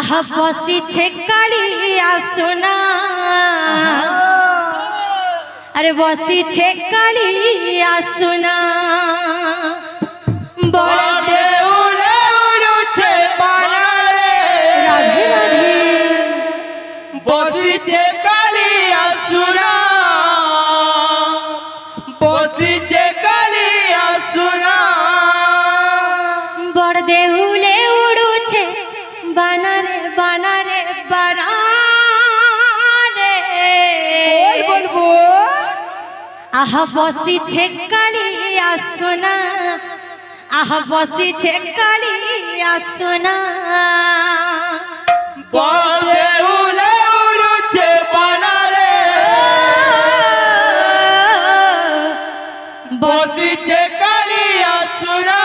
আহা বসিছে কালিয়া সোনা আরে বসিছে কালিয়া সোনা বড়ে উড়ে উড়ছে বানারে রাধে রাধে বসিছে কালিয়া সোনা বসিছে কালিয়া সোনা বড় দেউলে উড়ুছে বানারে বানারে বানারে বলবো আহা বসিছে কালিয়া সোনা আহা বসিছে কালিয়া সোনা বড়ে উড়ে উড়ছে বানারে বসিছে কালিয়া সোনা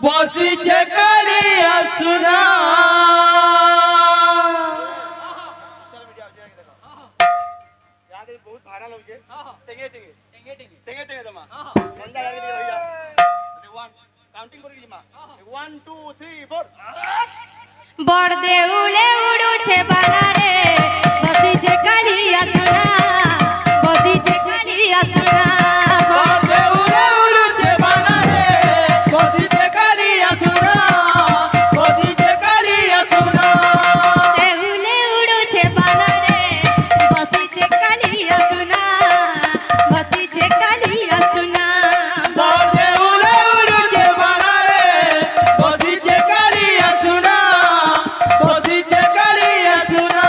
বসিছে কালিয়া সোনা बहुत भाड़ा लग जे टेंगे टेंगे टेंगे टेंगे टेंगे टेंगे तमा मंदा करके दिया भैया 1 काउंटिंग करके दिमा 1 2 3 4 বড় দেউলে উড়ুছে বানারে বসিছে কালিয়া সোনা বসিছে কালিয়া সোনা বড়ে উড়ে উড়ছে বানারে বসিছে কালিয়া সোনা বসিছে কালিয়া সোনা দেউলে উড়ুছে বানারে বসিছে কালিয়া সোনা বসিছে কালিয়া সোনা বড়ে উড়ে উড়ছে বানারে বসিছে কালিয়া সোনা বসিছে কালিয়া সোনা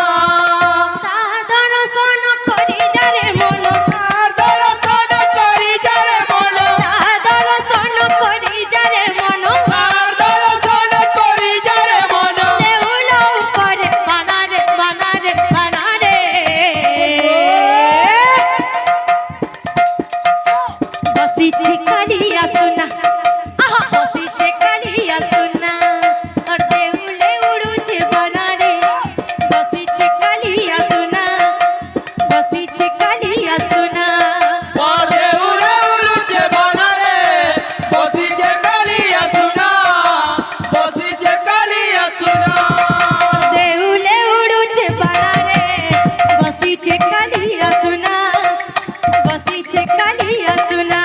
তা দর্শন করি যারে মন আর দর্শন করি যারে মন তা দর্শন করি যারে মন আর দর্শন করি যারে মন দেউল উপরে বানারে বানারে বানারে বসিছে কালিয়া সোনা আহা বসিছে কালিয়া সোনা আর দেউলে উড়ুছে বানারে বসিছে কালিয়া সোনা বসিছে কালিয়া সোনা বড়ে উড়ে উড়ছে বানারে বসিছে কালিয়া সোনা বসিছে কালিয়া সোনা দেউলে উড়ুছে বানারে বসিছে কালিয়া সোনা বসিছে কালিয়া সোনা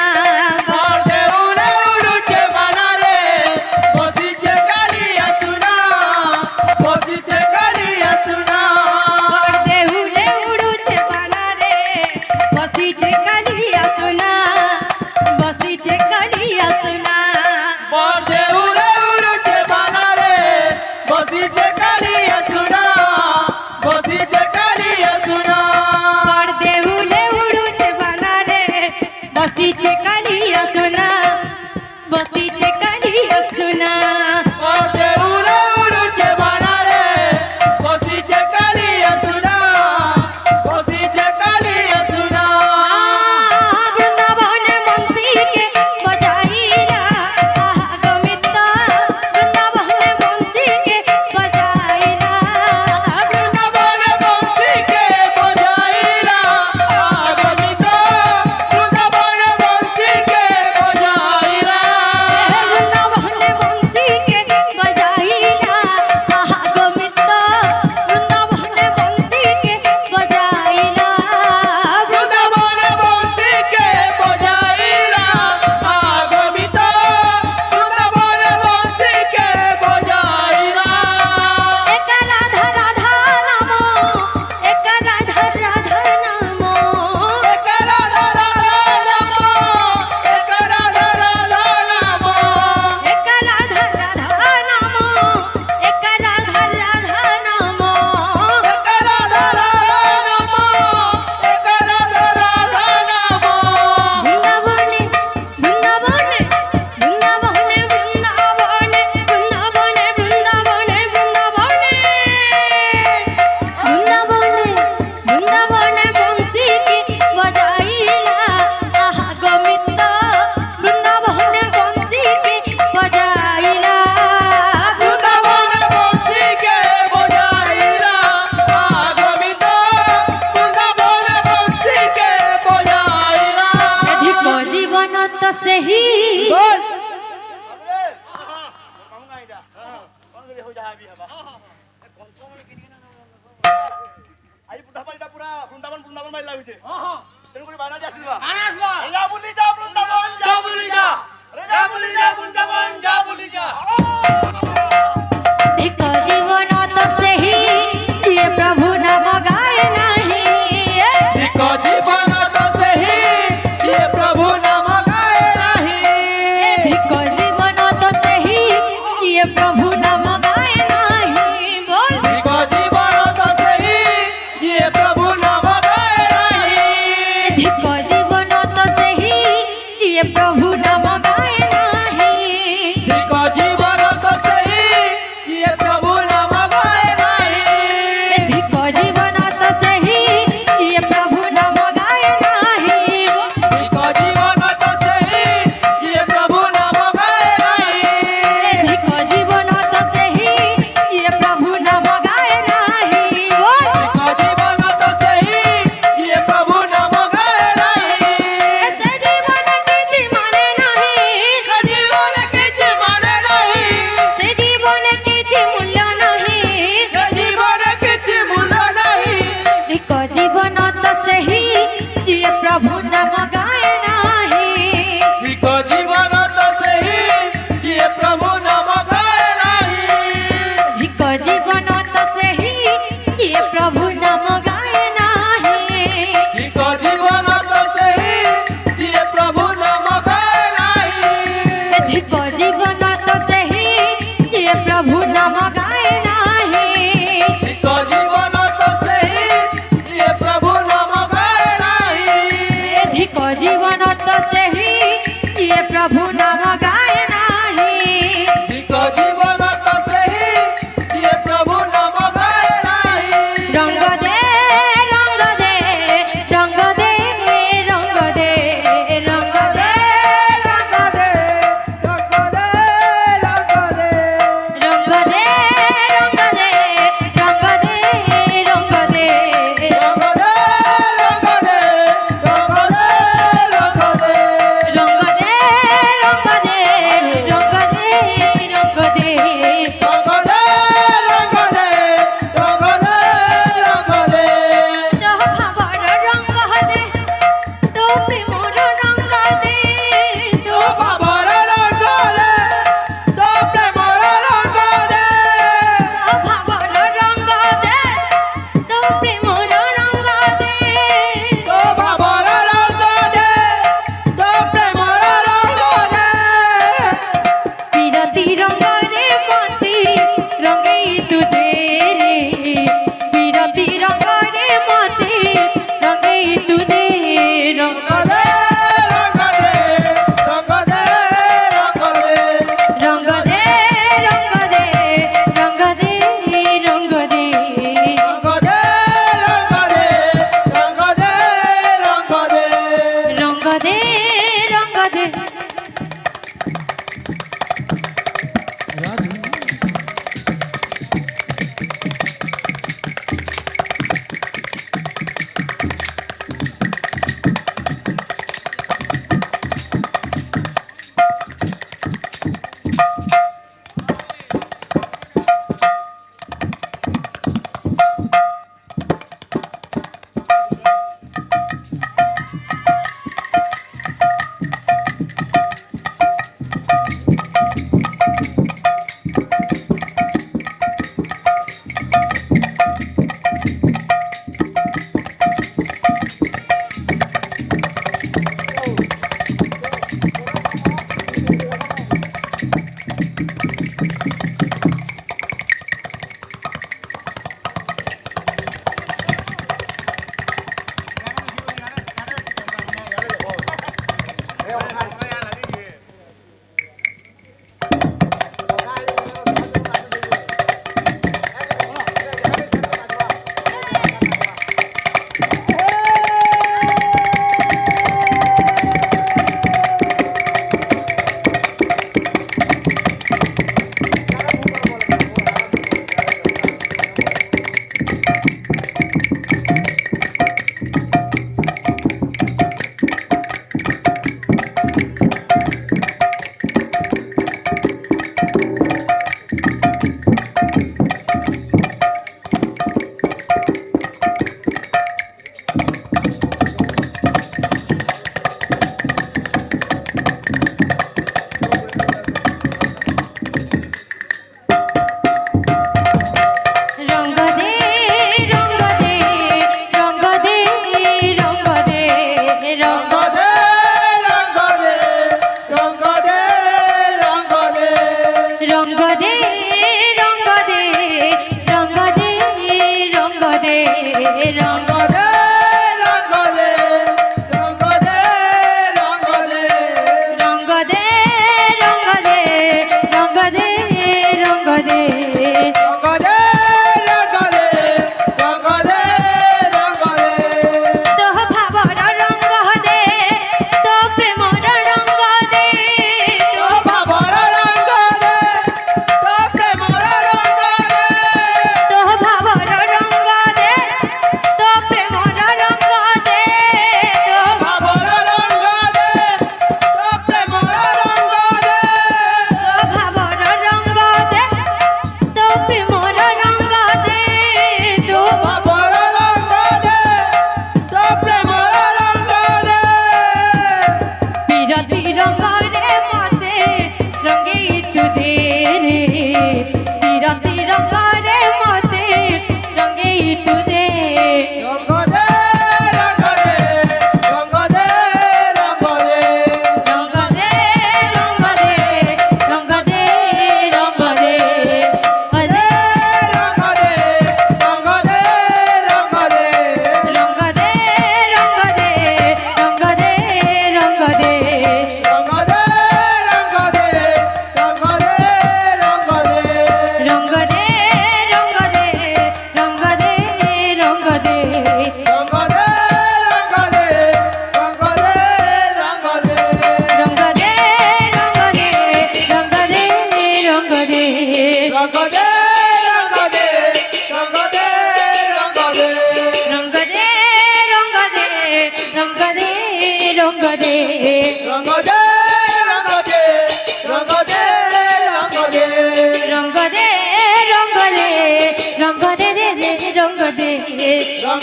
বড়ে উড়ে উড়ছে বানারে বসিছে কালিয়া সোনা বসিছে কালিয়া সোনা বড় দেউলে উড়ুছে বানারে বসিছে কালিয়া সোনা বসিছে কালিয়া সোনা বড়ে উড়ে উড়ছে বানারে বসিছে কালিয়া সোনা বসিছে কালিয়া সোনা বড় দেউলে উড়ুছে বানারে বসিছে কালিয়া সোনা বসিছে কালিয়া সোনা বড়ে উড়ে উড়ছে বানারে বসিছে কালিয়া সোনা বসিছে কালিয়া সোনা ତେଣୁକରି ବାନାଟି ଆସିବା ଆଣା ଆସିବା ଯା ବୁଲି ଯା ବୃନ୍ଦାବନ ଯା ବୁଲି ଯା ଯା ବୁଲି ଯା ବୃନ୍ଦାବନ ଯା ବୁଲି ଯା धिक जीवन तो सही जिए प्रभु नाम गाए नहीं धिक जीवन तो सही जिए प्रभु नाम गाए नहीं धिक जीवन तो सही जिए प्रभु नाम गाए नहीं बोल धिक जीवन तो सही जिए प्रभु नाम गाए नहीं धिक जीवन तो सही जिए प्रभु नाम गाए नहीं धिक जीवन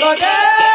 সঙ্গ দে